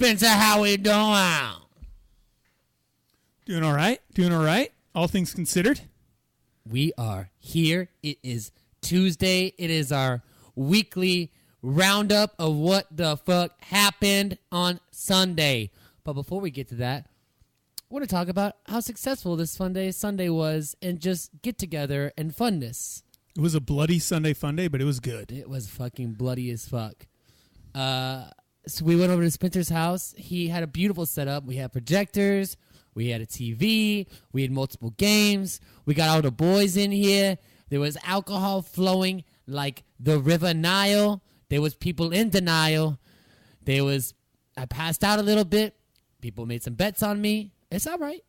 Spenser, how we doing? Doing all right. Doing all right. All things considered. We are here. It is Tuesday. It is our weekly roundup of what the fuck happened on Sunday. But before we get to that, I want to talk about how successful this Sunday was and just get together and funness. It was a bloody Sunday fun day, but it was good. It was fucking bloody as fuck. So we went over to Spenser's house. He had a beautiful setup. We had projectors. We had a TV. We had multiple games. We got all the boys in here. There was alcohol flowing like the River Nile. There was people in denial. I passed out a little bit. People made some bets on me. It's all right.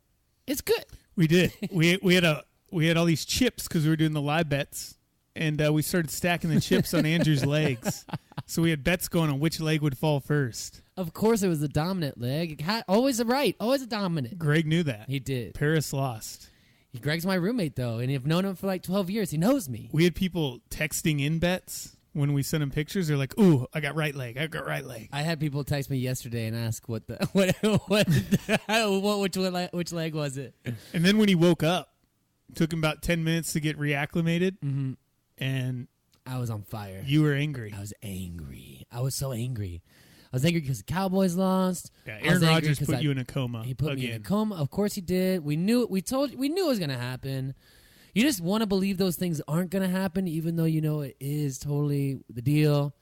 It's good. We did. we had all these chips because we were doing the live bets, and we started stacking the chips on Andrew's legs. So we had bets going on which leg would fall first. Of course, it was the dominant leg. Always a right. Always a dominant. Greg knew that. He did. Paris lost. Greg's my roommate, though, and I've known him for like 12 years. He knows me. We had people texting in bets when we sent them pictures. They're like, "Ooh, I got right leg. I got right leg." I had people text me yesterday and ask which leg was it? And then when he woke up, it took him about 10 minutes to get reacclimated, and I was on fire. You were angry. I was angry. I was so angry. I was angry because the Cowboys lost. Yeah, Aaron Rodgers put you in a coma. He put again. me in a coma. Of course he did. We knew it. We knew it was going to happen. You just want to believe those things aren't going to happen, even though you know it is totally the deal.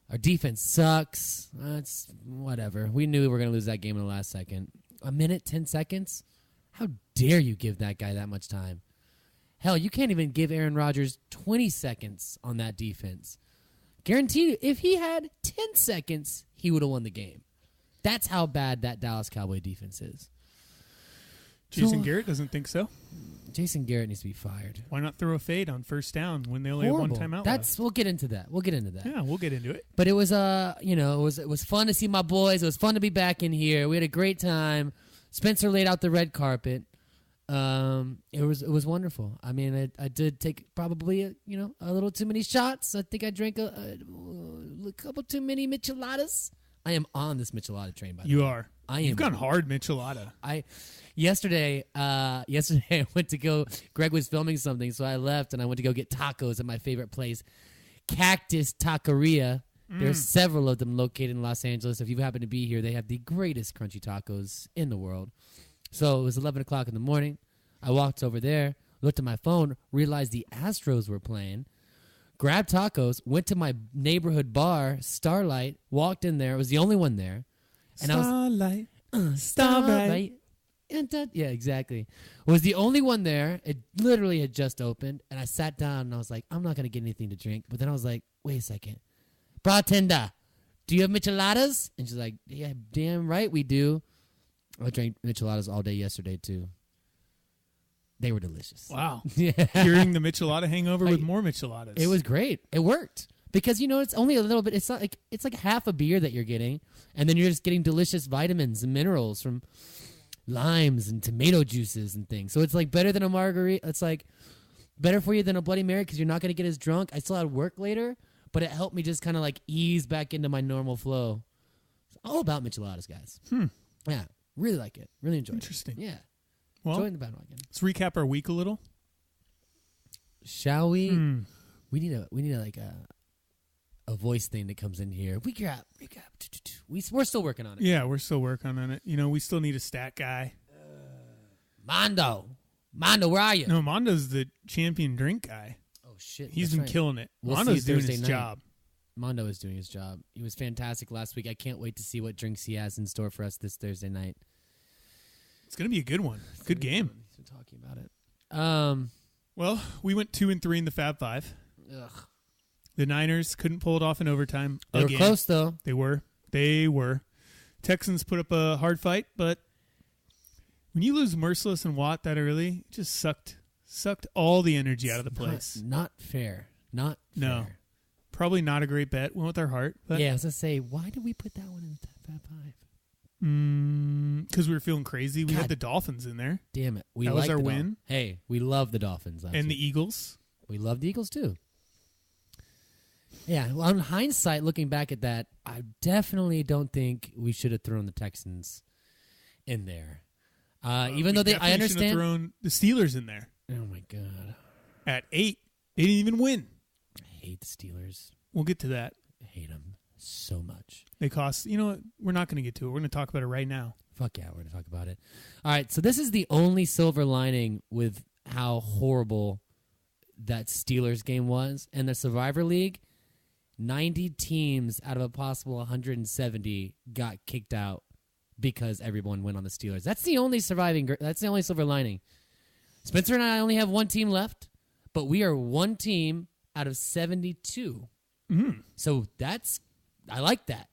Our defense sucks. It's whatever. We knew we were going to lose that game in the last second. A minute, 10 seconds? How dare you give that guy that much time? Hell, you can't even give Aaron Rodgers 20 seconds on that defense. Guaranteed you, if he had 10 seconds, he would have won the game. That's how bad that Dallas Cowboy defense is. Jason Garrett doesn't think so. Jason Garrett needs to be fired. Why not throw a fade on first down when they only have one timeout left? We'll get into that. Yeah, we'll get into it. But it was it was fun to see my boys. It was fun to be back in here. We had a great time. Spenser laid out the red carpet. It was wonderful. I mean, I did take probably a little too many shots. I think I drank a couple too many micheladas. I am on this michelada train, by the way. You are. You've gone hard michelada. Yesterday I went to go. Greg was filming something, so I left and I went to go get tacos at my favorite place, Cactus Taqueria. There's several of them located in Los Angeles. If you happen to be here, they have the greatest crunchy tacos in the world. So it was 11 o'clock in the morning. I walked over there, looked at my phone, realized the Astros were playing, grabbed tacos, went to my neighborhood bar, Starlight, walked in there. It was the only one there. And Starlight. Yeah, exactly. It was the only one there. It literally had just opened. And I sat down and I was like, I'm not going to get anything to drink. But then I was like, wait a second. Bartender, do you have micheladas? And she's like, yeah, damn right we do. I drank micheladas all day yesterday, too. They were delicious. Wow. Yeah. Curing the michelada hangover with more micheladas. It was great. It worked. Because, it's only a little bit. It's not like it's like half a beer that you're getting. And then you're just getting delicious vitamins and minerals from limes and tomato juices and things. So it's like better than a margarita. It's like better for you than a Bloody Mary because you're not going to get as drunk. I still had work later, but it helped me just kind of like ease back into my normal flow. It's all about micheladas, guys. Yeah. Really like it. Really enjoy it. Interesting. Yeah. Well, enjoying the bandwagon. Let's recap our week a little. Shall we? We need a voice thing that comes in here. Recap. We're still working on it. Yeah, we're still working on it. We still need a stat guy. Mondo, where are you? No, Mondo's the champion drink guy. Oh, shit. He's been killing it. We'll Mondo's doing his job. Mondo is doing his job. He was fantastic last week. I can't wait to see what drinks he has in store for us this Thursday night. It's going to be a good one. Good game. He's been talking about it. Well, we went 2-3 in the Fab Five. Ugh. The Niners couldn't pull it off in overtime. They were close, though. They were. Texans put up a hard fight, but when you lose Merciless and Watt that early, it just sucked all the energy out of the place. Not fair. Not fair. No. Probably not a great bet. Went with our heart. But yeah, I was going to say, why did we put that one in the Fab Five? Because we were feeling crazy. We had the Dolphins in there. Damn it. That was our win. Hey, we love the Dolphins. And the Eagles. We love the Eagles, too. Yeah, well, on hindsight, looking back at that, I definitely don't think we should have thrown the Texans in there. Even though I understand. Should have thrown the Steelers in there. Oh my god! At 8, they didn't even win. I hate the Steelers. We'll get to that. I hate them so much. They cost. You know what? We're not going to get to it. We're going to talk about it right now. Fuck yeah, we're going to talk about it. All right, so this is the only silver lining with how horrible that Steelers game was. In the Survivor League, 90 teams out of a possible 170 got kicked out because everyone went on the Steelers. That's the only silver lining. Spencer and I only have one team left, but we are one team out of 72. So I like that.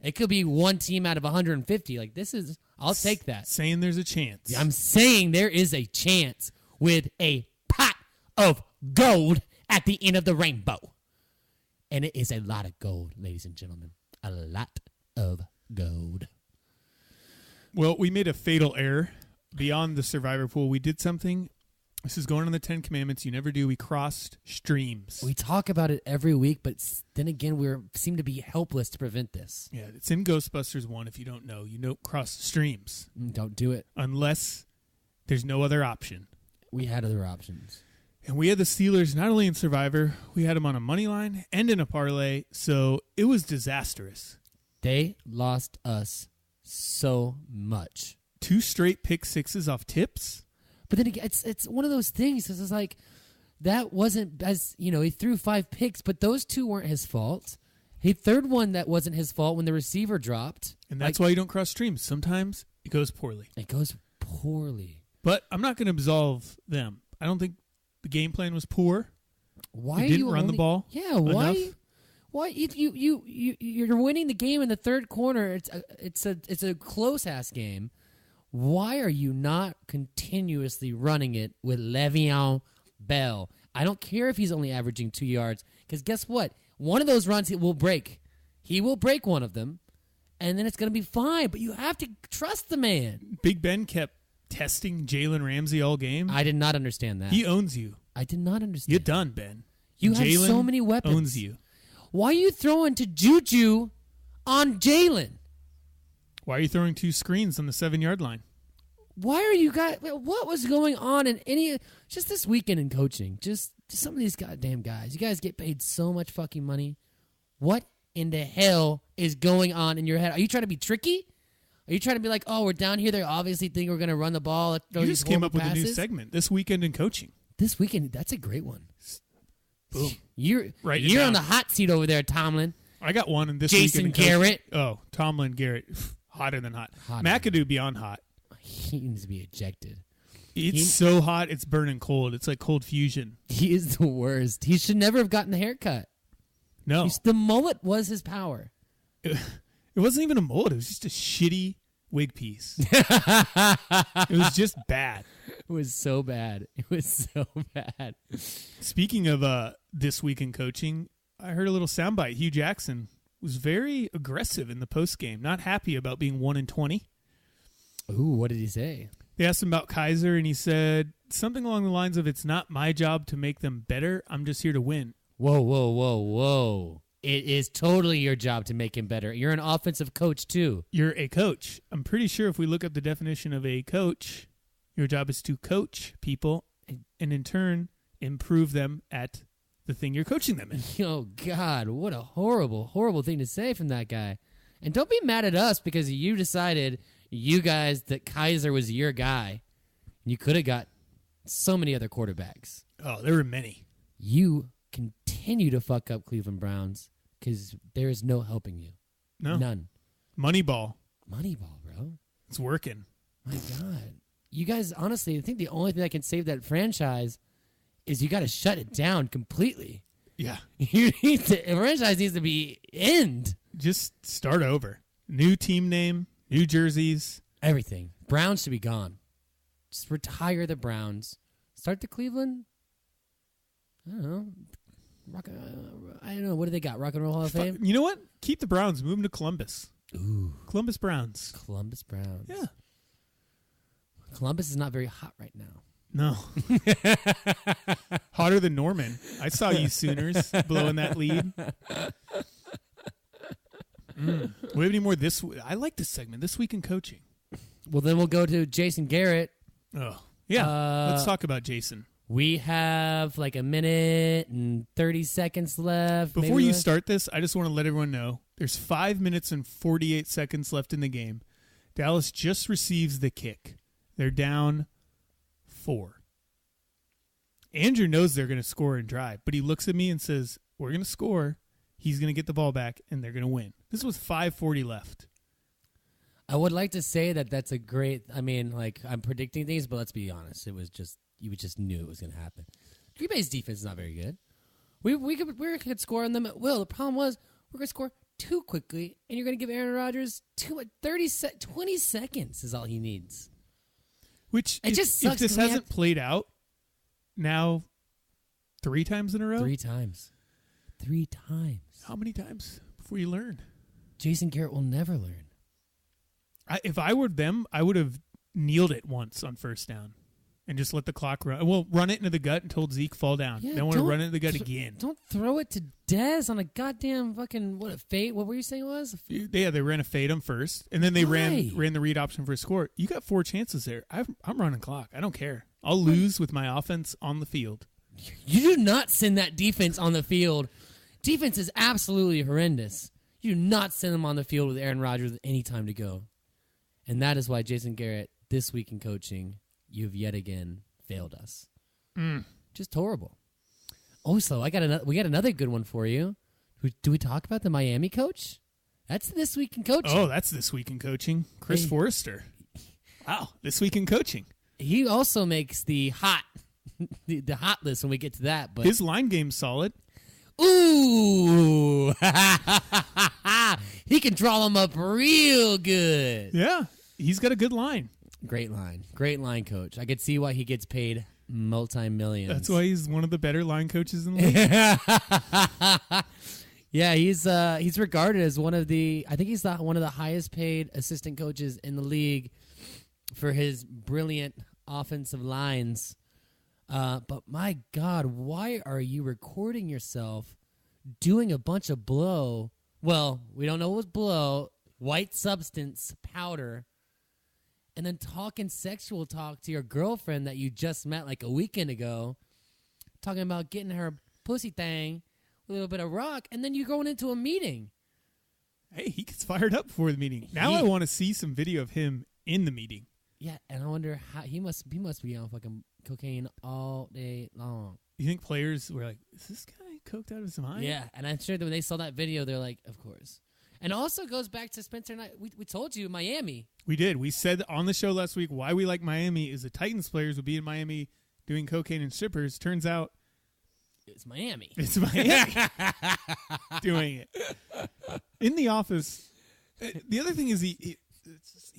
It could be one team out of 150. I'll take that. Saying there's a chance. I'm saying there is a chance with a pot of gold at the end of the rainbow. And it is a lot of gold, ladies and gentlemen. A lot of gold. Well, we made a fatal error. Beyond the survivor pool, we did something. This is going on the 10 Commandments. You never do. We crossed streams. We talk about it every week, but then again, we seem to be helpless to prevent this. Yeah, it's in Ghostbusters 1. If you don't know, cross streams. Don't do it. Unless there's no other option. We had other options. And we had the Steelers not only in Survivor, we had them on a money line and in a parlay, so it was disastrous. They lost us so much. 2 straight pick sixes off tips. But then again, it's one of those things. It's like that wasn't he threw 5 picks, but those 2 weren't his fault. He third one that wasn't his fault when the receiver dropped. And that's why you don't cross streams. Sometimes it goes poorly. It goes poorly. But I'm not going to absolve them. I don't think the game plan was poor. Why they didn't run the ball? Yeah, enough. Why if you're winning the game in the third quarter, it's a close ass game. Why are you not continuously running it with Le'Veon Bell? I don't care if he's only averaging 2 yards, because guess what? One of those runs he will break. He will break one of them, and then it's going to be fine. But you have to trust the man. Big Ben kept testing Jalen Ramsey all game. I did not understand that. He owns you. I did not understand. You're done, Ben. You have Jalen so many weapons. Owns you. Why are you throwing to Juju on Jalen? Why are you throwing 2 screens on the 7-yard line? Why are you guys? What was going on in just this weekend in coaching? Just some of these goddamn guys. You guys get paid so much fucking money. What in the hell is going on in your head? Are you trying to be tricky? Are you trying to be like, oh, we're down here? They obviously think we're going to run the ball. You just came up with a new segment. This weekend in coaching. This weekend, that's a great one. Boom. You're on the hot seat over there, Tomlin. I got one in this Jason weekend in Garrett. coaching. Oh, Tomlin Garrett. Hotter than hot. Hotter. McAdoo beyond hot. He needs to be ejected. It's so hot, it's burning cold. It's like cold fusion. He is the worst. He should never have gotten the haircut. No. The mullet was his power. It wasn't even a mullet. It was just a shitty wig piece. It was just bad. It was so bad. It was so bad. Speaking of this week in coaching, I heard a little soundbite. Hugh Jackson was very aggressive in the postgame, not happy about being 1-20. Ooh, what did he say? They asked him about Kaiser, and he said something along the lines of, "It's not my job to make them better. I'm just here to win." Whoa, whoa, whoa, whoa. It is totally your job to make him better. You're an offensive coach, too. You're a coach. I'm pretty sure if we look up the definition of a coach, your job is to coach people and in turn improve them at the thing you're coaching them in. Oh, God, what a horrible, horrible thing to say from that guy. And don't be mad at us because you decided, you guys, that Kaiser was your guy. You could have got so many other quarterbacks. Oh, there were many. You continue to fuck up Cleveland Browns because there is no helping you. No. None. Moneyball. Moneyball, bro. It's working. My God. You guys, honestly, I think the only thing that can save that franchise is you got to shut it down completely. Yeah. The franchise needs to be end. Just start over. New team name, new jerseys. Everything. Browns should be gone. Just retire the Browns. Start the Cleveland. I don't know. I don't know. What do they got? Rock and Roll Hall of Fame? You know what? Keep the Browns. Move them to Columbus. Ooh. Columbus Browns. Columbus Browns. Yeah. Columbus is not very hot right now. No. Hotter than Norman. I saw you Sooners blowing that lead. We have any more this week? I like this segment, This Week in Coaching. Well, then we'll go to Jason Garrett. Oh, yeah. Let's talk about Jason. We have like a minute and 30 seconds left. Before you start this, I just want to let everyone know there's 5 minutes and 48 seconds left in the game. Dallas just receives the kick. They're down 4. Andrew knows they're going to score and drive, but he looks at me and says, we're going to score. He's going to get the ball back, and they're going to win. This was 5:40 left. I would like to say that that's a great, I mean, like, I'm predicting things, but let's be honest. It was just, you just knew it was going to happen. Green Bay's defense is not very good. We could score on them at will. The problem was, we're going to score too quickly, and you're going to give Aaron Rodgers 20 seconds is all he needs. Which, it just sucks. If this hasn't played out now 3 times in a row? 3 times. 3 times. How many times before you learn? Jason Garrett will never learn. If I were them, I would have kneeled it once on first down and just let the clock run. Well, run it into the gut and told Zeke fall down. Yeah, then want to run it into the gut again. Don't throw it to Dez on a goddamn fucking, what a fade. What were you saying it was? Yeah, they ran a fade on first, and then they ran the read option for a score. You got 4 chances there. I'm running clock. I don't care. I'll lose with my offense on the field. You do not send that defense on the field. Defense is absolutely horrendous. You do not send them on the field with Aaron Rodgers with any time to go. And that is why, Jason Garrett, this week in coaching, you've yet again failed us. Just horrible. Also, we got another good one for you. Do we talk about the Miami coach? That's this week in coaching. Oh, that's this week in coaching. Chris Forrester. Wow, this week in coaching. He also makes the hot the hot list when we get to that. But his line game's solid. Ooh. He can draw them up real good. Yeah, he's got a good line. Great line coach. I could see why he gets paid multi-millions. That's why he's one of the better line coaches in the league. Yeah, he's regarded as one of the highest paid assistant coaches in the league for his brilliant offensive lines. But my God, why are you recording yourself doing a bunch of blow? Well, we don't know what was blow, white substance, powder, and then talking sexual talk to your girlfriend that you just met like a weekend ago, talking about getting her pussy thing with a little bit of rock, and then you're going into a meeting. Hey, he gets fired up before the meeting. Now I want to see some video of him in the meeting. Yeah, and I wonder how he must be on fucking cocaine all day long. You think players were like, is this guy coked out of his mind? Yeah, and I'm sure that when they saw that video, they're like, of course. And also goes back to Spenser and I. We told you, Miami. We did. We said on the show last week why we like Miami is the Titans players would be in Miami doing cocaine and strippers. Turns out it's Miami. It's Miami doing it. In the office, the other thing is he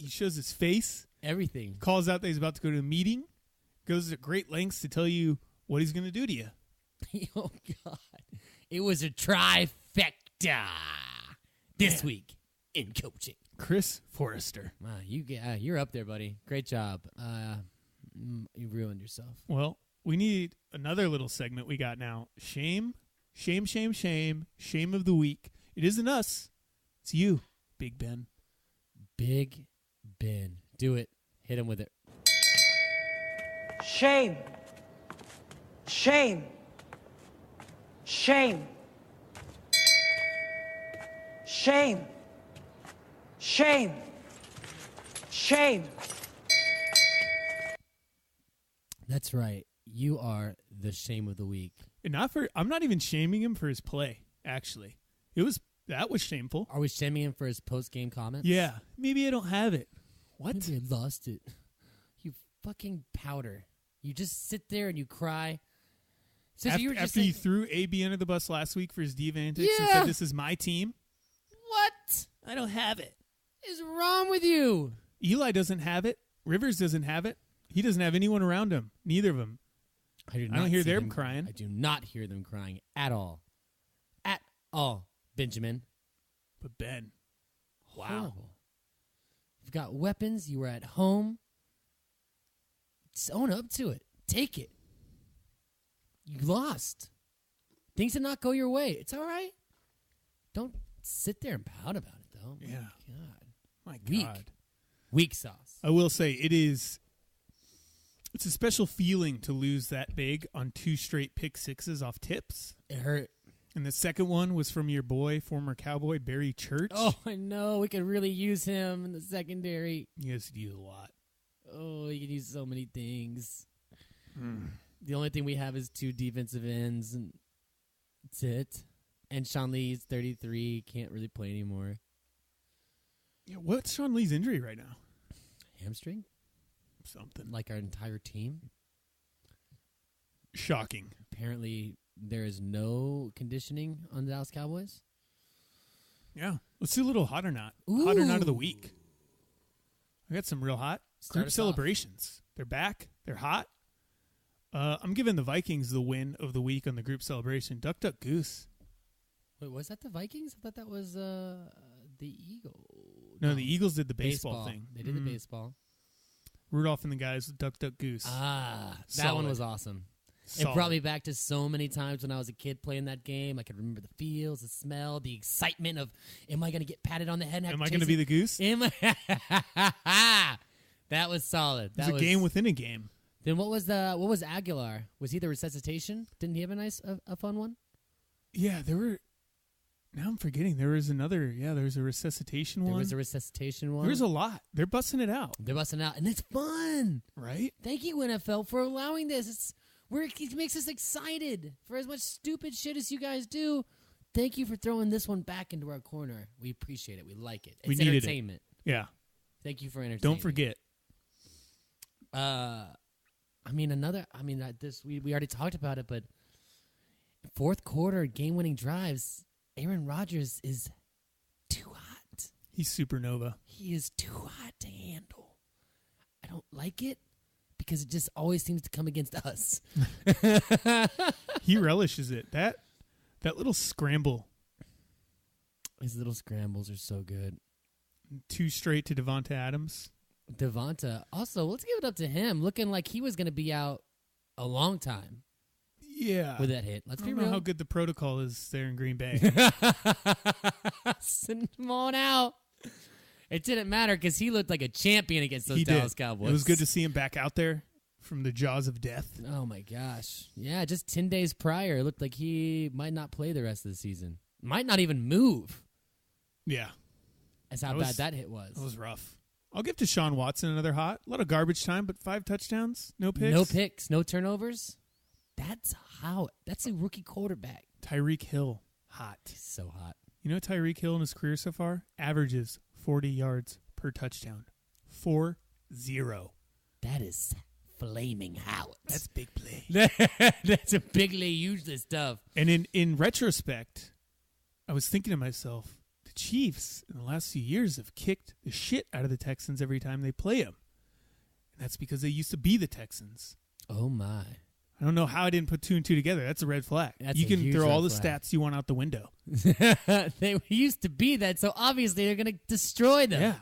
shows his face. Everything. Calls out that he's about to go to a meeting. Goes to great lengths to tell you what he's going to do to you. Oh, God. It was a trifecta this week in coaching. Chris Forrester. Wow, you're up there, buddy. Great job. You ruined yourself. Well, we need another little segment we got now. Shame of the week. It isn't us. It's you, Big Ben. Big Ben. Do it. Hit him with it. Shame. Shame. Shame. Shame. Shame. Shame. That's right. You are the shame of the week. And I'm not even shaming him for his play, actually. That was shameful. Are we shaming him for his post-game comments? Yeah. Maybe I don't have it. What? Maybe I lost it. You fucking powder. You just sit there and you cry. After you threw AB under the bus last week for his diva antics and said, this is my team. What? I don't have it. What is wrong with you? Eli doesn't have it. Rivers doesn't have it. He doesn't have anyone around him. Neither of them. I don't hear them crying. I do not hear them crying at all. At all, Benjamin. But Ben. Wow. Horrible. You've got weapons. You were at home. Just own up to it. take it. You lost. Things did not go your way. It's all right. Don't sit there and pout about it, though. Yeah. My God. My God. Weak sauce. I will say it's a special feeling to lose that big on 2 straight pick sixes off tips. It hurt. And the second one was from your boy, former Cowboy, Barry Church. Oh, I know. We could really use him in the secondary. You guys use a lot. Oh, you can use so many things. The only thing we have is 2 defensive ends, and that's it. And Sean Lee's 33, can't really play anymore. Yeah, what's Sean Lee's injury right now? Hamstring? Something. Like our entire team? Shocking. Apparently, there is no conditioning on the Dallas Cowboys. Yeah. Let's do a little hot or not. Ooh. Hot or not of the week. I got some real hot. Start Group us celebrations. They're back. They're hot. I'm giving the Vikings the win of the week on the group celebration. Duck, duck, goose. Wait, was that the Vikings? I thought that was the Eagles. No, the Eagles did the baseball thing. They did the baseball. Rudolph and the guys, duck, duck, goose. That Solid. one was awesome. Solid. It brought me back to so many times when I was a kid playing that game. I could remember the feels, the smell, the excitement of, am I going to get patted on the head? Am I going to be the goose? Am I? That was solid. It's a game within a game. Then what was Aguilar? Was he the resuscitation? Didn't he have a fun one? Yeah, there were. Now I'm forgetting. There was another. Yeah, there was a resuscitation one. There was a resuscitation one. There's a lot. They're busting it out. They're busting out, and it's fun. Right? Thank you, NFL, for allowing this. It makes us excited for as much stupid shit as you guys do. Thank you for throwing this one back into our corner. We appreciate it. We like it. We It's needed entertainment. It. Yeah. Thank you for entertainment. Don't forget. We already talked about it, but fourth quarter game-winning drives, Aaron Rodgers is too hot. He's supernova. He is too hot to handle. I don't like it because it just always seems to come against us. He relishes it. That little scramble. His little scrambles are so good. 2 straight to Devonta Adams. Devonta, also, let's give it up to him, looking like he was going to be out a long time. Yeah. With that hit. Let's I be don't real. know how good the protocol is there in Green Bay. Send him on out. It didn't matter because he looked like a champion against those Dallas Cowboys. It was good to see him back out there from the jaws of death. Oh, my gosh. Yeah, just 10 days prior, it looked like he might not play the rest of the season. Might not even move. Yeah. That's how bad that hit was. That was rough. I'll give Deshaun Watson another hot. A lot of garbage time, but 5 touchdowns, no picks. No picks, no turnovers. That's a rookie quarterback. Tyreek Hill, hot. He's so hot. You know Tyreek Hill in his career so far? Averages 40 yards per touchdown. 4-0. That is flaming hot. That's big play. That's a big lay useless stuff. And in retrospect, I was thinking to myself, the Chiefs in the last few years have kicked the shit out of the Texans every time they play them. And that's because they used to be the Texans. Oh, my. I don't know how I didn't put 2 and 2 together. That's a red flag. You can throw all the stats you want out the window. They used to be that, so obviously they're going to destroy them. Yeah.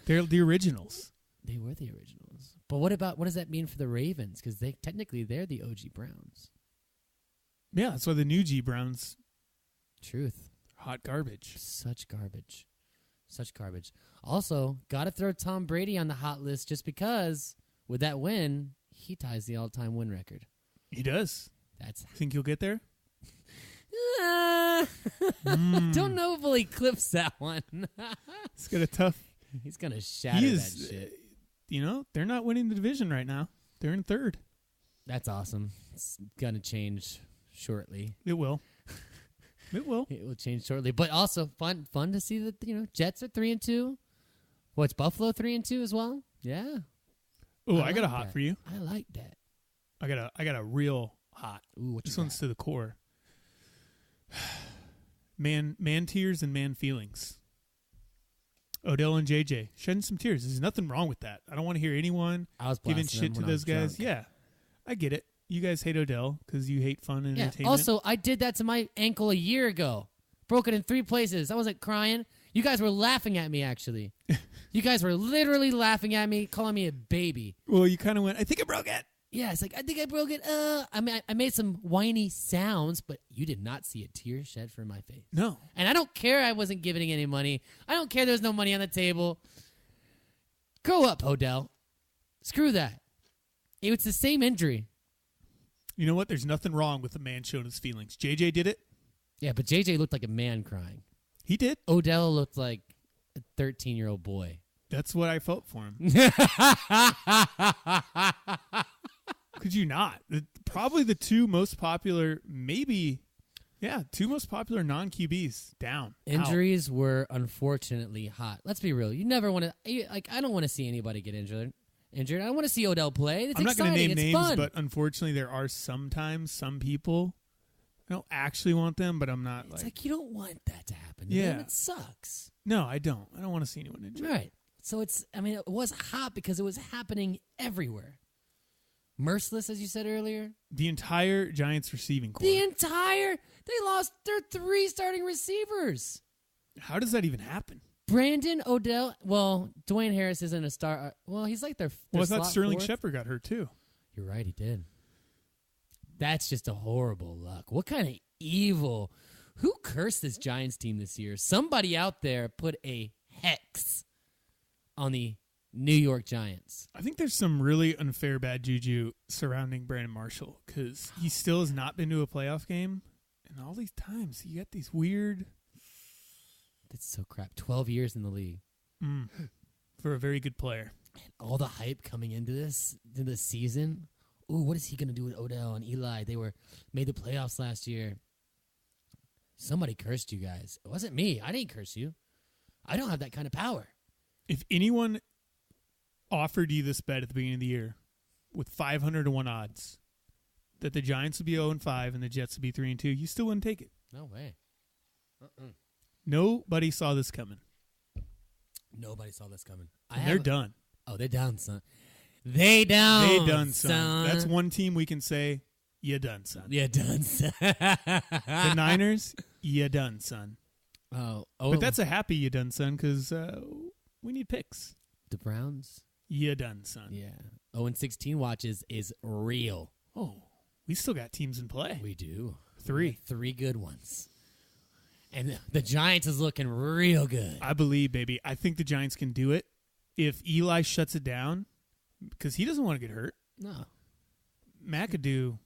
They're the originals. They were the originals. But what does that mean for the Ravens? Because they're the OG Browns. Yeah, that's why the new G Browns. Truth. Hot garbage. Such garbage. Also, got to throw Tom Brady on the hot list just because with that win, he ties the all-time win record. He does. Think he'll get there? Don't know if he clips that one. He's got a tough. He's going to shatter that shit. They're not winning the division right now. They're in 3rd. That's awesome. It's going to change shortly. It will. It will. It will change shortly. But also fun to see that, Jets are 3-2. What's Buffalo 3-2 as well? Yeah. Oh, I got a hot for you. I like that. I got a real hot. Ooh, this one's to the core. Man tears and man feelings. Odell and JJ shedding some tears. There's nothing wrong with that. I don't want to hear anyone giving shit to those guys. Drunk. Yeah, I get it. You guys hate Odell because you hate fun and entertainment. Also, I did that to my ankle a year ago. Broke it in 3 places. I wasn't crying. You guys were laughing at me, actually. You guys were literally laughing at me, calling me a baby. Well, you kind of went, I think I broke it. Yeah, it's like, I think I broke it. I mean, I made some whiny sounds, but you did not see a tear shed from my face. No. And I don't care I wasn't giving any money. I don't care there's no money on the table. Grow up, Odell. Screw that. It was the same injury. You know what? There's nothing wrong with a man showing his feelings. JJ did it. Yeah, but JJ looked like a man crying. He did. Odell looked like a 13-year-old boy. That's what I felt for him. Could you not? Probably the two most popular, two most popular non-QBs down. Injuries were unfortunately hot. Let's be real. You never want to, I don't want to see anybody get injured. I don't want to see Odell play. It's I'm not going to name names, fun. but unfortunately there are sometimes some people, I don't actually want them, but I'm not It's like you don't want that to happen. Yeah. Man. It sucks. No, I don't. I don't want to see anyone injured. Right. So it was hot because it was happening everywhere. Merciless, as you said earlier. The entire Giants receiving corps. They lost their 3 starting receivers. How does that even happen? Brandon, Odell, Dwayne Harris isn't a star. Well, he's like their Well, I thought slot Sterling fourth. Shepard got hurt too. You're right, he did. That's just a horrible luck. What kind of evil? Who cursed this Giants team this year? Somebody out there put a hex on the New York Giants. I think there's some really unfair bad juju surrounding Brandon Marshall because he still has not been to a playoff game. And all these times, you get these weird... That's so crap. 12 years in the league. For a very good player. And all the hype coming into this season. Ooh, what is he going to do with Odell and Eli? They made the playoffs last year. Somebody cursed you guys. It wasn't me. I didn't curse you. I don't have that kind of power. If anyone offered you this bet at the beginning of the year with 500 to 1 odds that the Giants would be 0-5 and the Jets would be 3-2, you still wouldn't take it. No way. Nobody saw this coming. Nobody saw this coming. They're done. Oh, they're down, son. They done, son. That's one team we can say, you done, son. You done, son. The Niners, you done, son. Oh, But that's a happy you done, son, because we need picks. The Browns. You done, son. Yeah. 0-16 watches is real. Oh, we still got teams in play. We do. 3. 3 good ones. And the Giants is looking real good. I believe, baby. I think the Giants can do it if Eli shuts it down because he doesn't want to get hurt. No. McAdoo.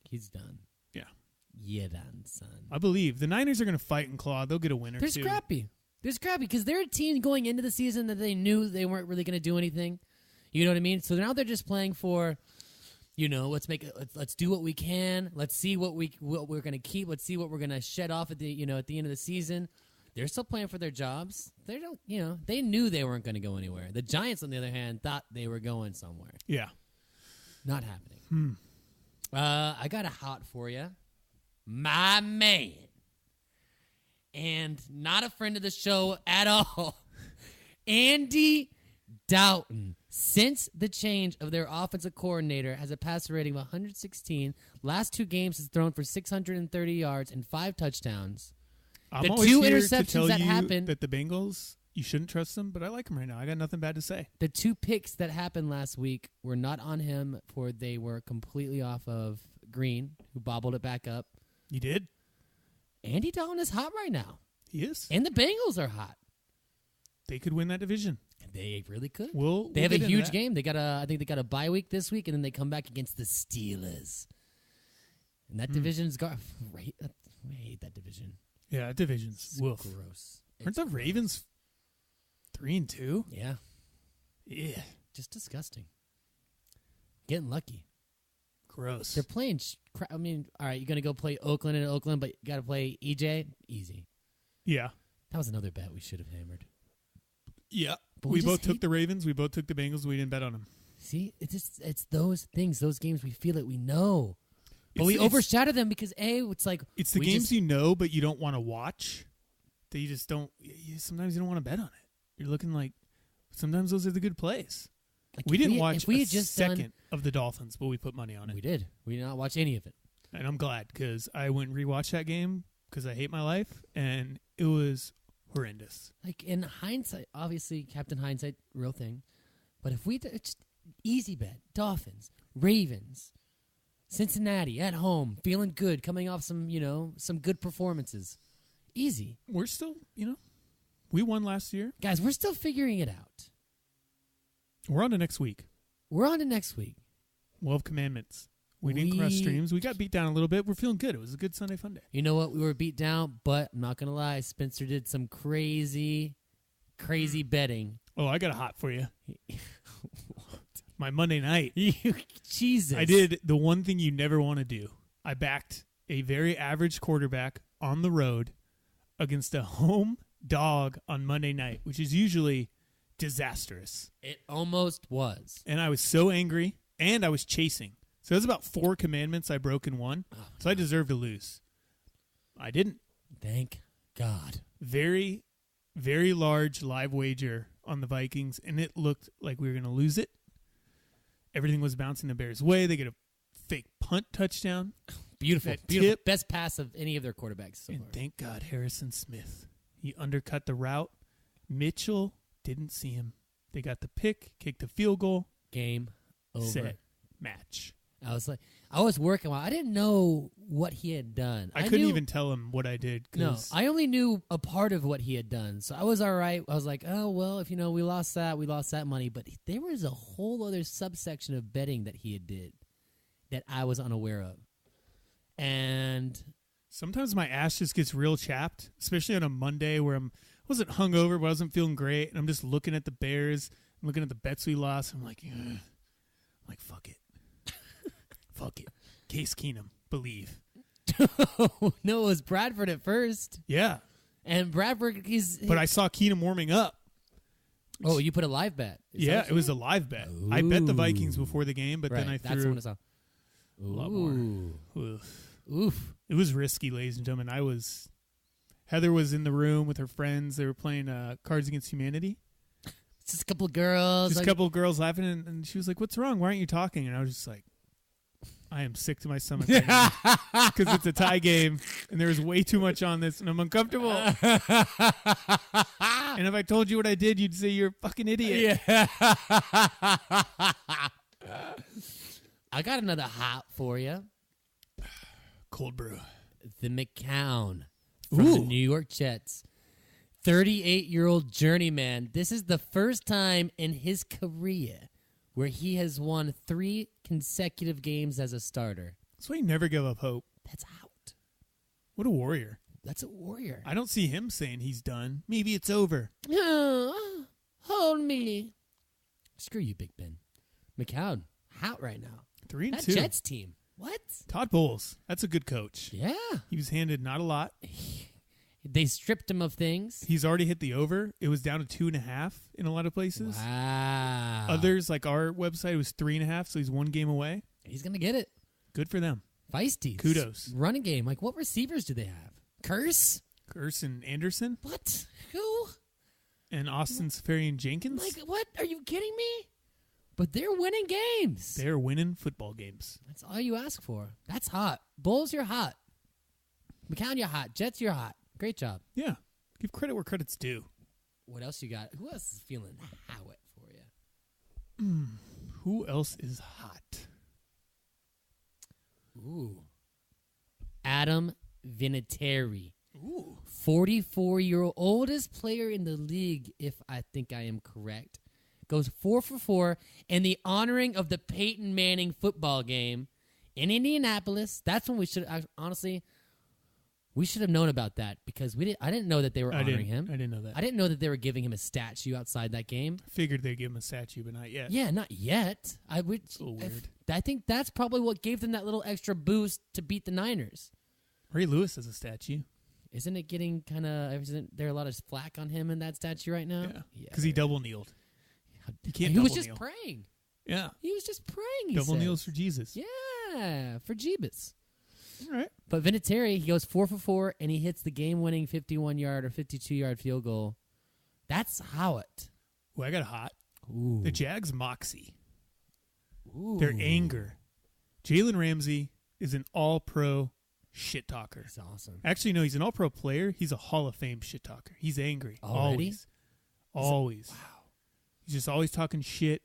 He's done. Yeah. You done, son. I believe. The Niners are going to fight and claw. They'll get a win or They're two. scrappy. They're scrappy because they're a team going into the season that they knew they weren't really going to do anything. You know what I mean? So now they're just playing for, let's do what we can. Let's see what we're going to keep. Let's see what we're going to shed off at the end of the season. They're still playing for their jobs. They knew they weren't going to go anywhere. The Giants, on the other hand, thought they were going somewhere. Yeah. Not happening. I got a hot for you. My man. And not a friend of the show at all. Andy Dalton. Since the change of their offensive coordinator, has a passer rating of 116. Last 2 games has thrown for 630 yards and 5 touchdowns. I'm the always 2 here interceptions to tell that you happened. that the Bengals, you shouldn't trust them, but I like them right now. I got nothing bad to say. The 2 picks that happened last week were not on him, for they were completely off of Green, who bobbled it back up. You did? Andy Dalton is hot right now. He is. And the Bengals are hot. They could win that division. They really could. They have a huge game. I think they got a bye week this week, and then they come back against the Steelers. And that division's I hate that division. Yeah, divisions. It's Woof. gross. Aren't the Ravens 3-2? Yeah. Yeah. Just disgusting. Getting lucky. Gross. They're playing. All right, you're going to go play Oakland in Oakland, but you got to play EJ? Easy. Yeah. That was another bet we should have hammered. Yeah. But We both took the Ravens. We both took the Bengals. We didn't bet on them. See, it's those things, those games we feel it, we know. But we overshadow them because, it's like... It's the games you know, but you don't want to watch. That you just don't... Sometimes you don't want to bet on it. You're looking like... Sometimes those are the good plays. Like we didn't watch if we a had just second of the Dolphins, but we put money on it. We did. We did not watch any of it. And I'm glad because I went and rewatched that game because I hate my life, and it was horrendous. Like, in hindsight, obviously, Captain Hindsight, real thing. But if we Easy bet. Dolphins, Ravens, Cincinnati at home, feeling good, coming off some good performances. Easy. We're still, we won last year. Guys, we're still figuring it out. We're on to next week. We're on to next week. We'll have commandments. We didn't cross streams. We got beat down a little bit. We're feeling good. It was a good Sunday fun day. You know what? We were beat down, but I'm not going to lie. Spenser did some crazy betting. Oh, I got a hot for you. My Monday night. Jesus. I did the one thing you never want to do. I backed a very average quarterback on the road against a home dog on Monday night, which is usually disastrous. It almost was. And I was so angry, and I was chasing. So it was about 4 commandments I broke in one. Oh, so I deserved to lose. I didn't. Thank God. Very, very large live wager on the Vikings, and it looked like we were going to lose it. Everything was bouncing the Bears' way. They get a fake punt touchdown. Beautiful. Beautiful. Best pass of any of their quarterbacks so far. And thank God Harrison Smith. He undercut the route. Mitchell didn't see him. They got the pick, kicked the field goal. Game over. Set. Match. I was working while I didn't know what he had done. I couldn't even tell him what I did. No, I only knew a part of what he had done. So I was all right. I was like, oh, well, if we lost that money. But there was a whole other subsection of betting that he had did that I was unaware of. And sometimes my ass just gets real chapped, especially on a Monday where I wasn't hungover, but I wasn't feeling great. And I'm just looking at the Bears. I'm looking at the bets we lost. I'm like, fuck it. Fuck it. Case Keenum. Believe. No, it was Bradford at first. Yeah. And Bradford, But I saw Keenum warming up. Oh, you put a live bet. Yeah, it was a live bet. Ooh. I bet the Vikings before the game, but then I threw that's the one I saw. A lot more. Oof. It was risky, ladies and gentlemen. Heather was in the room with her friends. They were playing Cards Against Humanity. Just a couple of girls. Just a couple of girls laughing, and she was like, "What's wrong? Why aren't you talking?" And I was just like, I am sick to my stomach right now because it's a tie game and there's way too much on this and I'm uncomfortable. And if I told you what I did, you'd say you're a fucking idiot. Yeah. I got another hot for you. Cold brew. The McCown from the New York Jets. 38-year-old journeyman. This is the first time in his career where he has won 3 consecutive games as a starter. That's why he never give up hope. That's out. What a warrior. That's a warrior. I don't see him saying he's done. Maybe it's over. Hold me. Screw you, Big Ben. McCown, hot right now. 3-2. That Jets team. What? Todd Bowles. That's a good coach. Yeah. He was handed not a lot. They stripped him of things. He's already hit the over. It was down to 2.5 in a lot of places. Wow. Others, like our website, was 3.5, so he's 1 game away. He's going to get it. Good for them. Feisty. Kudos. Running game. Like, what receivers do they have? Curse and Anderson. What? Who? And Austin Safarian Jenkins. Like, what? Are you kidding me? But they're winning games. They're winning football games. That's all you ask for. That's hot. Bulls, you're hot. McCown, you're hot. Jets, you're hot. Great job. Yeah. Give credit where credit's due. What else you got? Who else is feeling Howard for you? Who else is hot? Ooh. Adam Vinatieri. Ooh. 44-year-old, oldest player in the league, if I think I am correct. Goes 4 for 4 in the honoring of the Peyton Manning football game in Indianapolis. That's when we should, honestly, we should have known about that because I didn't know that they were honoring him. I didn't know that. I didn't know that they were giving him a statue outside that game. Figured they'd give him a statue, but not yet. Yeah, not yet. It's a little weird. I think that's probably what gave them that little extra boost to beat the Niners. Ray Lewis has a statue. Isn't it getting kind of, isn't there a lot of flack on him in that statue right now? Yeah, because he double kneeled. He was just praying. Yeah. He was just praying, double kneels for Jesus. Yeah, for Jeebus. All right. But Vinatieri, he goes 4 for 4, and he hits the game-winning 51-yard or 52-yard field goal. That's how it. Ooh, I got a hot. Ooh. The Jags' moxie. Ooh. Their anger. Jalen Ramsey is an all-pro shit talker. That's awesome. Actually, no, he's an all-pro player. He's a Hall of Fame shit talker. He's angry. Already? Always. Wow. He's just always talking shit.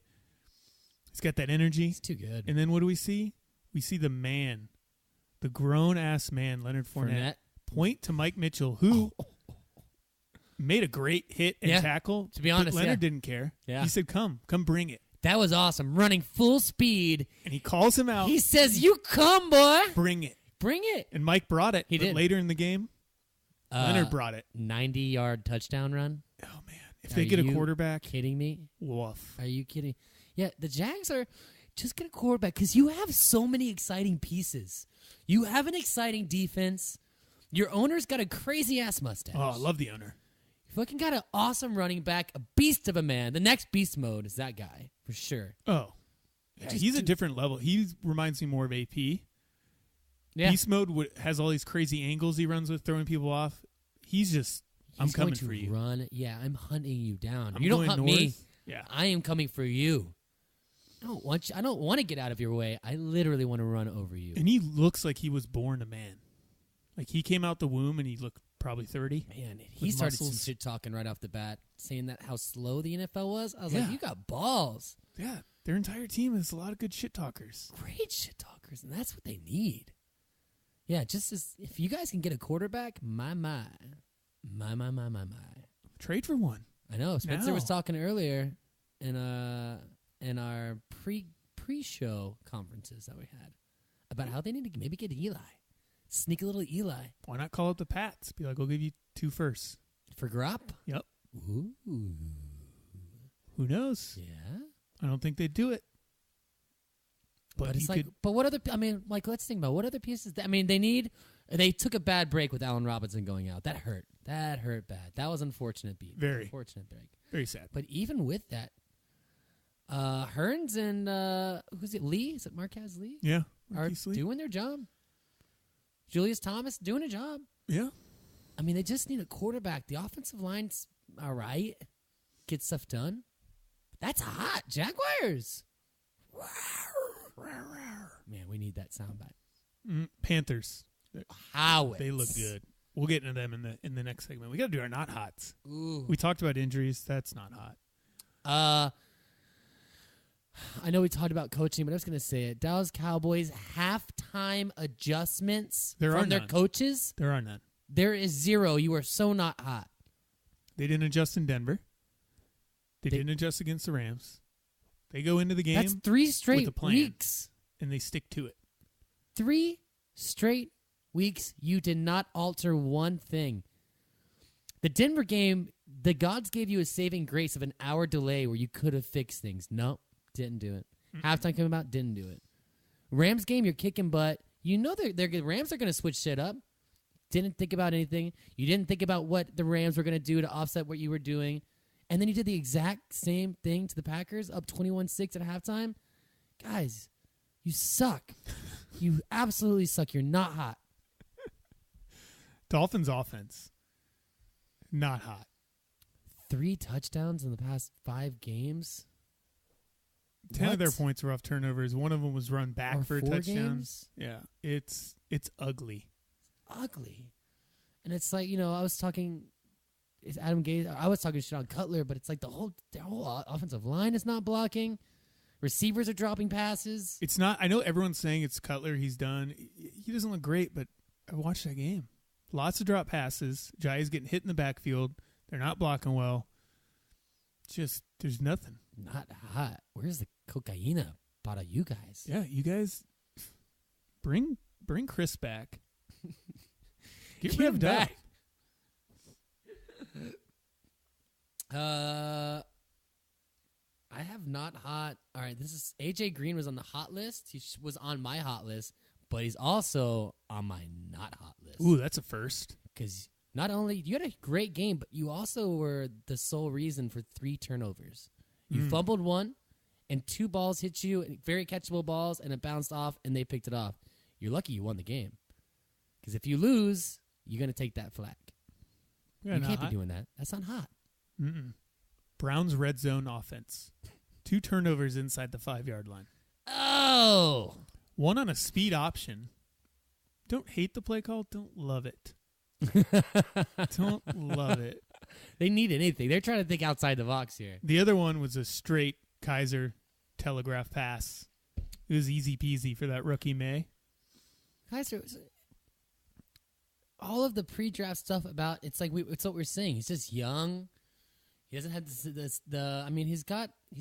He's got that energy. He's too good. And then what do we see? We see the man, the grown-ass man, Leonard Fournette, point to Mike Mitchell, who made a great hit and tackle. To be honest, but Leonard didn't care. Yeah. He said, come bring it. That was awesome. Running full speed. And he calls him out. He says, you come, boy. Bring it. Bring it. And Mike brought it. He did. Later in the game, Leonard brought it. 90-yard touchdown run. Oh, man. If they get a quarterback. Kidding me? Woof. Are you kidding? Yeah, the Jags are just get a quarterback because you have so many exciting pieces. You have an exciting defense. Your owner's got a crazy-ass mustache. Oh, I love the owner. You fucking got an awesome running back, a beast of a man. The next beast mode is that guy, for sure. Oh. Yeah, he's a different level. He reminds me more of AP. Yeah. Beast mode has all these crazy angles he runs with, throwing people off. I'm coming for you. Run. Yeah, I'm hunting you down. I'm you don't hunt north. me. Yeah. I am coming for you. I don't want to get out of your way. I literally want to run over you. And he looks like he was born a man. Like he came out the womb and he looked probably 30. Man, he started some shit talking right off the bat, saying that how slow the NFL was. I was like, you got balls. Yeah, their entire team is a lot of good shit talkers. Great shit talkers, and that's what they need. Yeah, if you guys can get a quarterback, my. Trade for one. I know. Spenser was talking earlier in our pre-show conferences that we had about how they need to maybe get Eli. Sneak a little Eli. Why not call up the Pats? Be like, we'll give you 2 firsts. For Grop? Yep. Ooh. Who knows? Yeah. I don't think they'd do it. But it's like, but what other, let's think about what other pieces, they took a bad break with Allen Robinson going out. That hurt. That hurt bad. That was unfortunate beat. Very. Unfortunate break. Very sad. But even with that, Hearns and, who's it, Lee? Is it Marquez Lee? Yeah. Are doing their job. Julius Thomas doing a job. Yeah. They just need a quarterback. The offensive line's all right. Get stuff done. That's hot. Jaguars. Man, we need that soundbite. Panthers. How they look good. We'll get into them in the next segment. We got to do our not hots. Ooh. We talked about injuries. That's not hot. I know we talked about coaching, but I was going to say it. Dallas Cowboys halftime adjustments from their coaches. There are none. There is 0. You are so not hot. They didn't adjust in Denver. They didn't adjust against the Rams. They go into the game. That's 3 straight with a plan, weeks. And they stick to it. 3 straight weeks. You did not alter one thing. The Denver game, the gods gave you a saving grace of an hour delay where you could have fixed things. No, didn't do it. Halftime came about, didn't do it. Rams game, you're kicking butt. You know the Rams are going to switch shit up. Didn't think about anything. You didn't think about what the Rams were going to do to offset what you were doing. And then you did the exact same thing to the Packers, up 21-6 at halftime. Guys, you suck. You absolutely suck. You're not hot. Dolphins offense, not hot. 3 touchdowns in the past 5 games. 10 of their points were off turnovers. One of them was run back for a touchdown. Games? Yeah, it's ugly. Ugly. And it's like, I was talking... It's Adam Gase. I was talking shit on Cutler, but it's like their whole offensive line is not blocking. Receivers are dropping passes. It's not. I know everyone's saying it's Cutler. He's done. He doesn't look great, but I watched that game. Lots of drop passes. Jai's getting hit in the backfield. They're not blocking well. Just there's nothing. Not hot. Where's the cocaina para you guys? Yeah, you guys bring Chris back. Get rid of Doug. I have not hot. All right, this is AJ Green was on the hot list. He was on my hot list, but he's also on my not hot list. Ooh, that's a first. Because not only you had a great game, but you also were the sole reason for 3 turnovers. You fumbled 1, and 2 balls hit you, very catchable balls, and it bounced off, and they picked it off. You're lucky you won the game. Because if you lose, you're going to take that flack. Yeah, you can't be doing that. That's not hot. Browns red zone offense. 2 turnovers inside the 5-yard line. Oh! 1 on a speed option. Don't hate the play call. Don't love it. Don't love it. They need anything. They're trying to think outside the box here. The other one was a straight Kaiser telegraph pass. It was easy peasy for that rookie May. Guys, all of the pre-draft stuff about it's what we're saying. He's just young. He doesn't have he's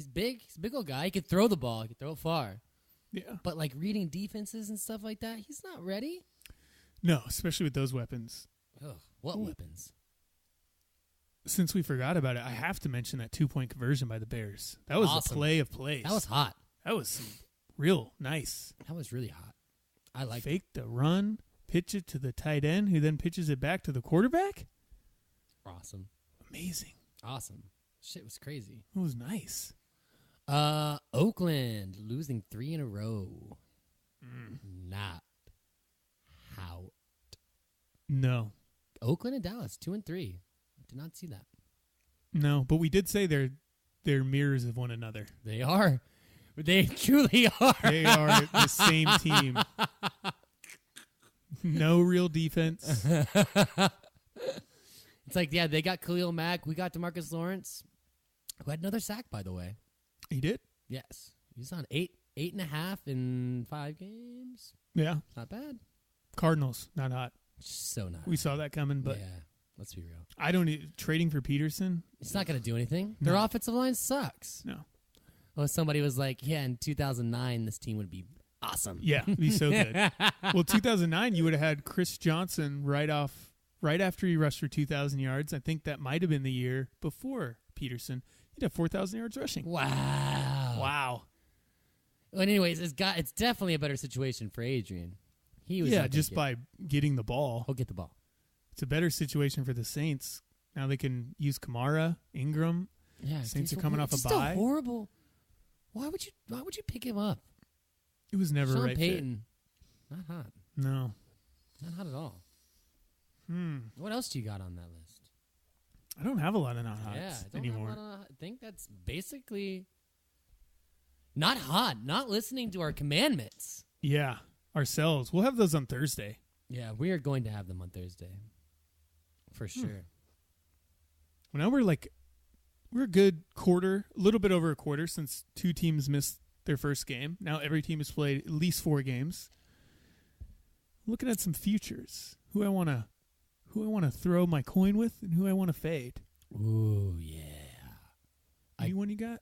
big. He's a big old guy. He could throw the ball. He could throw it far. Yeah. But like reading defenses and stuff like that, he's not ready. No, especially with those weapons. Ugh, what weapons? Since we forgot about it, I have to mention that 2-point conversion by the Bears. That was Awesome. a play of plays. That was hot. That was real nice. That was really hot. I like Fake the run, pitch it to the tight end, who then pitches it back to the quarterback. Awesome. Amazing. Awesome. Shit was crazy. It was nice. Oakland losing 3 in a row. Not how. No. Oakland and Dallas 2 and 3. Did not see that. No, but we did say they're mirrors of one another. They are. They truly are. They are the same team. No real defense. It's like, yeah, they got Khalil Mack. We got DeMarcus Lawrence, who had another sack, by the way. He did? Yes. He's on 8.5 in 5 games. Yeah. Not bad. Cardinals, not hot. So not. We saw that coming, but yeah, let's be real. I don't trading for Peterson. It's not going to do anything. Their offensive line sucks. No. Well, somebody was like, yeah, in 2009, this team would be awesome. Yeah, it'd be so good. Well, 2009, you would have had Chris Johnson right after he rushed for 2,000 yards. I think that might have been the year before Peterson. He'd have 4,000 yards rushing. Wow. Well, anyways, it's definitely a better situation for Adrian. He was just by getting the ball. He'll get the ball. It's a better situation for the Saints. Now they can use Kamara, Ingram. Yeah, Saints are coming off a still bye. Horrible. Why would you pick him up? It was never Sean right Payton, not hot. No. Not hot at all. What else do you got on that list? I don't have a lot of not hots anymore. I think that's basically not hot. Not listening to our commandments. Yeah, ourselves. We'll have those on Thursday. Yeah, we are going to have them on Thursday. For sure. Well, now we're a good quarter, a little bit over a quarter since 2 teams missed their first game. Now every team has played at least 4 games. Looking at some futures. Who I want to throw my coin with and who I want to fade. Ooh, yeah. Anyone you got?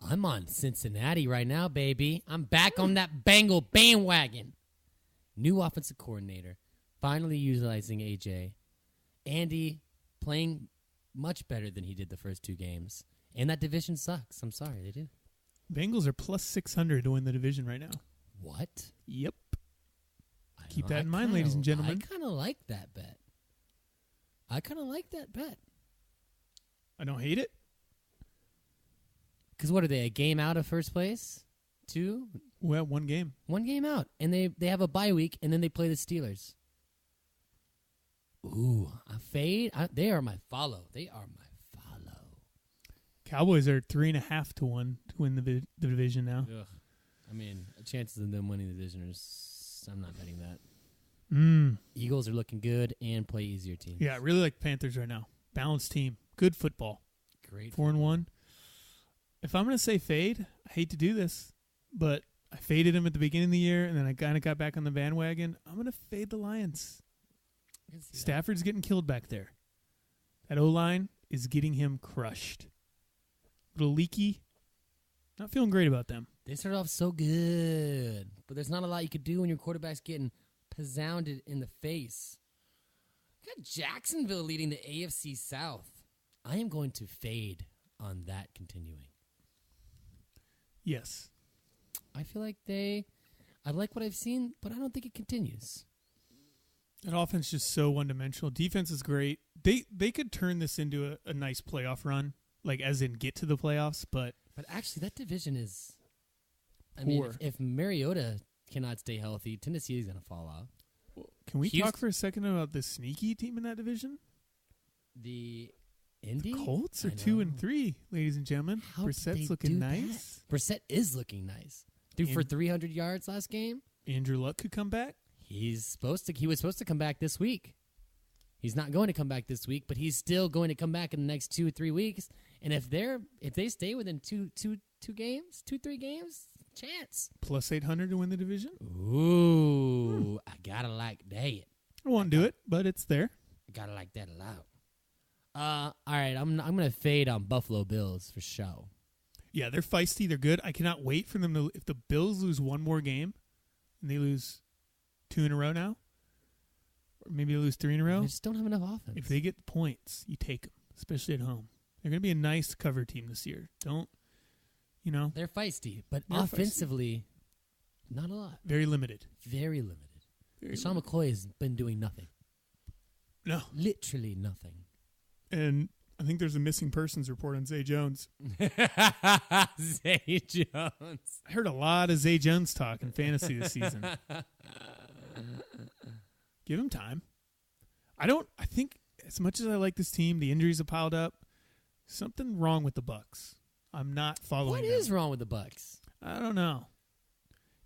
I'm on Cincinnati right now, baby. I'm back on that Bengal bandwagon. New offensive coordinator. Finally utilizing AJ. Andy playing much better than he did the first 2 games. And that division sucks. I'm sorry, they do. Bengals are plus 600 to win the division right now. What? Yep. Keep that in mind, ladies and gentlemen. I kind of like that bet. I don't hate it. Because what are they, a game out of first place? 2? Well, 1 game. 1 game out. And they have a bye week, and then they play the Steelers. Ooh, a fade? They are my follow. Cowboys are 3.5 to 1 to win the division now. Ugh. I mean, chances of them winning the division I'm not betting that. Eagles are looking good and play easier teams. Yeah, I really like Panthers right now. Balanced team. Good football. Great. 4-1. If I'm going to say fade, I hate to do this, but I faded him at the beginning of the year, and then I kind of got back on the bandwagon. I'm going to fade the Lions. Stafford's getting killed back there. That O-line is getting him crushed. A little leaky. Not feeling great about them. They started off so good, but there's not a lot you could do when your quarterback's getting pounded in the face. Got Jacksonville leading the AFC South. I am going to fade on that continuing. Yes. I feel like I like what I've seen, but I don't think it continues. That offense is just so one-dimensional. Defense is great. They could turn this into a nice playoff run, like as in get to the playoffs, but actually that division is poor. I mean, if Mariota cannot stay healthy, Tennessee is going to fall off. Can we talk for a second about the sneaky team in that division? The Indy? The Colts are 2-3, ladies and gentlemen. Brissett's looking nice. Brissett is looking nice. Threw for 300 yards last game. Andrew Luck could come back. He was supposed to come back this week. He's not going to come back this week, but he's still going to come back in the next 2 or 3 weeks. And if they stay within two 2 games, 2-3 games, chance. Plus 800 to win the division. Ooh, I gotta like that. I won't do it, but it's there. I gotta like that a lot. All right, I'm gonna fade on Buffalo Bills for show. Yeah, they're feisty. They're good. I cannot wait for them to. If the Bills lose one more game, and they lose 2 in a row now, or maybe they lose 3 in a row. They just don't have enough offense. If they get the points, you take them, especially at home. They're going to be a nice cover team this year. Don't, They're feisty, but They're offensively, not a lot. very limited. Very limited. Very Sean McCoy has been doing nothing. No. Literally nothing. And I think there's a missing persons report on Zay Jones. Zay Jones. I heard a lot of Zay Jones talk in fantasy this season. Give him time. I think as much as I like this team, the injuries have piled up. Something wrong with the Bucs. I'm not following What them. is wrong with the Bucs? I don't know.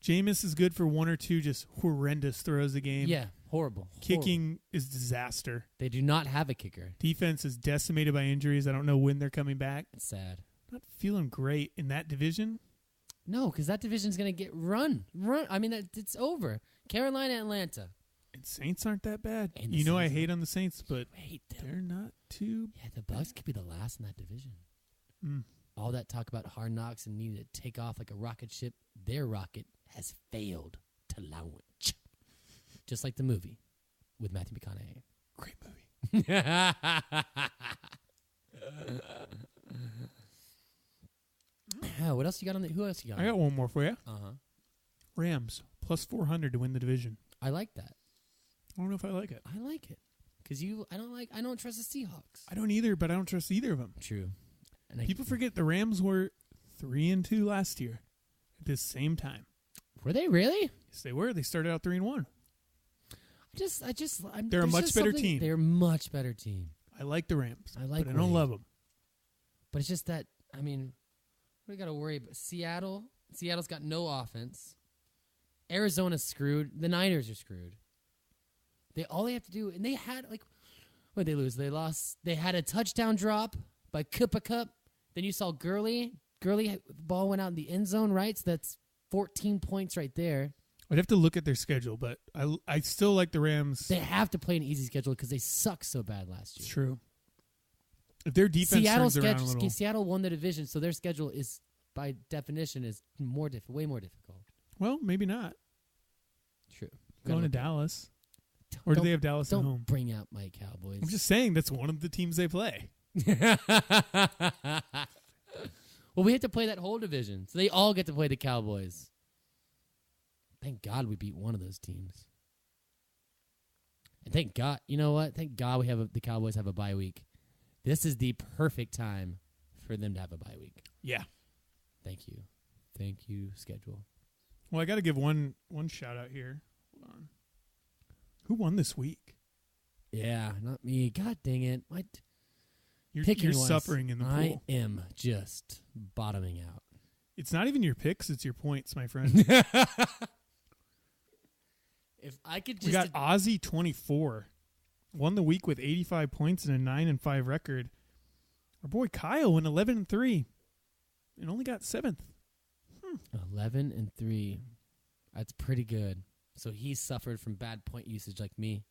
Jameis is good for 1 or 2 just horrendous throws a game. Yeah, horrible. Kicking is disaster. They do not have a kicker. Defense is decimated by injuries. I don't know when they're coming back. It's sad. Not feeling great in that division. No, because that division's going to get run. I mean, it's over. Carolina, Atlanta. And Saints aren't that bad. And the You know I Saints hate on the Saints, but I hate them. they're not too Yeah, the Bucs could be the last in that division. Mm. All that talk about hard knocks and needing to take off like a rocket ship, their rocket has failed to launch. Just like the movie with Matthew McConaughey. Great movie. What else you got on the? Who else you got? I got one more for you. Uh-huh. Rams plus 400 to win the division. I like that. I don't know if I like it. I like it because I don't trust the Seahawks. I don't either, but I don't trust either of them. True. And People forget the Rams were 3-2 last year at this same time. Were they really? Yes, they were. They started out 3-1. They're a much better team. They're a much better team. I like the Rams. I like but I don't Wade. love them. But it's just that, I mean, we got to worry about Seattle's got no offense. Arizona's screwed. The Niners are screwed. All they have to do, and they had, what did they lose? They lost. They had a touchdown drop by Cooper Cup. Then you saw Gurley. Gurley ball went out in the end zone, right? So that's 14 points right there. I'd have to look at their schedule, but I still like the Rams. They have to play an easy schedule because they sucked so bad last year. It's true. If their defense turns around a little. Seattle won the division, so their schedule is, by definition, is way more difficult. Well, maybe not. True. Going to Dallas. Or do they have Dallas at home? Don't bring out my Cowboys. I'm just saying that's one of the teams they play. Well, we have to play that whole division, so they all get to play the Cowboys. Thank God we beat one of those teams. And thank God, you know what? Thank God the Cowboys have a bye week. This is the perfect time for them to have a bye week. Yeah. Thank you. Thank you, schedule. Well, I got to give one shout out here. Hold on. Who won this week? Yeah, not me. God dang it. You're suffering in the pool. I am just bottoming out. It's not even your picks, it's your points, my friend. If I could just... We got Ozzy 24. Won the week with 85 points and a 9-5 record. Our boy Kyle went 11-3 and only got 7th. 11-3. That's pretty good. So he suffered from bad point usage like me.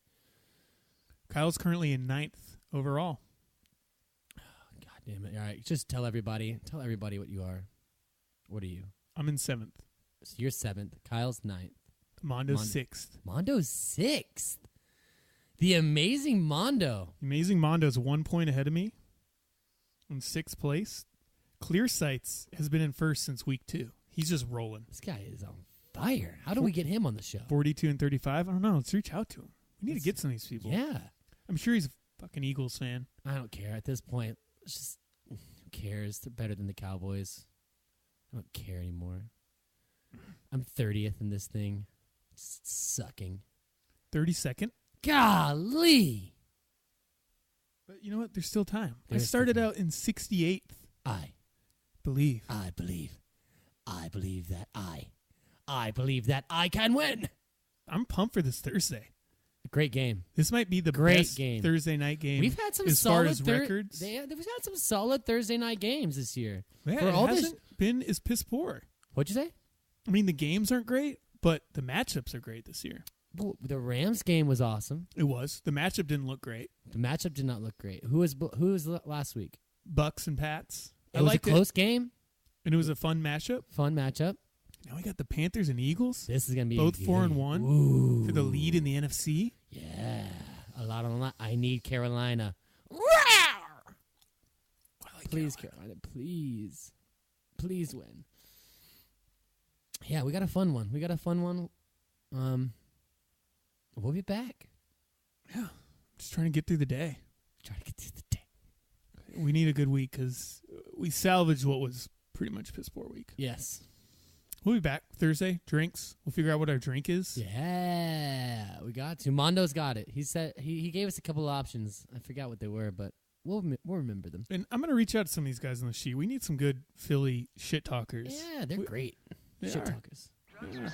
Kyle's currently in 9th overall. God damn it. All right, just tell everybody what you are. What are you? I'm in 7th. So you're 7th. Kyle's 9th. Mondo's 6th. Mondo's 6th. The amazing Mondo. Amazing Mondo's 1 point ahead of me in 6th place. Clear Sights has been in first since week 2. He's just rolling. This guy is on fire. How do we get him on the show? 42-35. I don't know. Let's reach out to him. We need to get some of these people. Yeah. I'm sure he's a fucking Eagles fan. I don't care at this point. It's just, who cares? They're better than the Cowboys. I don't care anymore. I'm 30th in this thing. Just sucking. 32nd. Golly. But you know what? There's still time. I There's started still out in 68th. I believe that I can win. I'm pumped for this Thursday. Great game. This might be the Great best game. Thursday night game. We've had some as solid far as records. We've had some solid Thursday night games this year. Yeah, For it all hasn't been is piss poor. What'd you say? I mean, the games aren't great, but the matchups are great this year. Well, the Rams game was awesome. It was. The matchup didn't look great. The matchup did not look great. Who was last week? Bucks and Pats. It was a close game. And it was a fun matchup. Now we got the Panthers and Eagles. This is going to be both 4-1 Ooh. for the lead in the NFC. Yeah. A lot on the line. I need Carolina. Please, Carolina. Please. Please win. Yeah, we got a fun one. We'll be back. Yeah. Just trying to get through the day. We need a good week because we salvaged what was pretty much piss poor week. Yes. We'll be back Thursday. Drinks. We'll figure out what our drink is. Yeah, we got to. Mondo's got it. He said he gave us a couple of options. I forgot what they were, but we'll remember them. And I'm going to reach out to some of these guys on the sheet. We need some good Philly shit talkers. Yeah, they're great. They shit are. talkers. Yeah.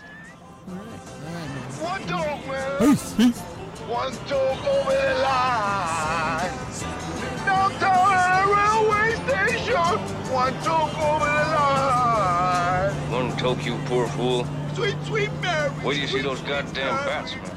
All right, man. One dog, man. Peace. One dog over the line. Downtown railway station. One dog over the line. One toke, you poor fool. Sweet, sweet Mary. Where do you see those goddamn bats, man?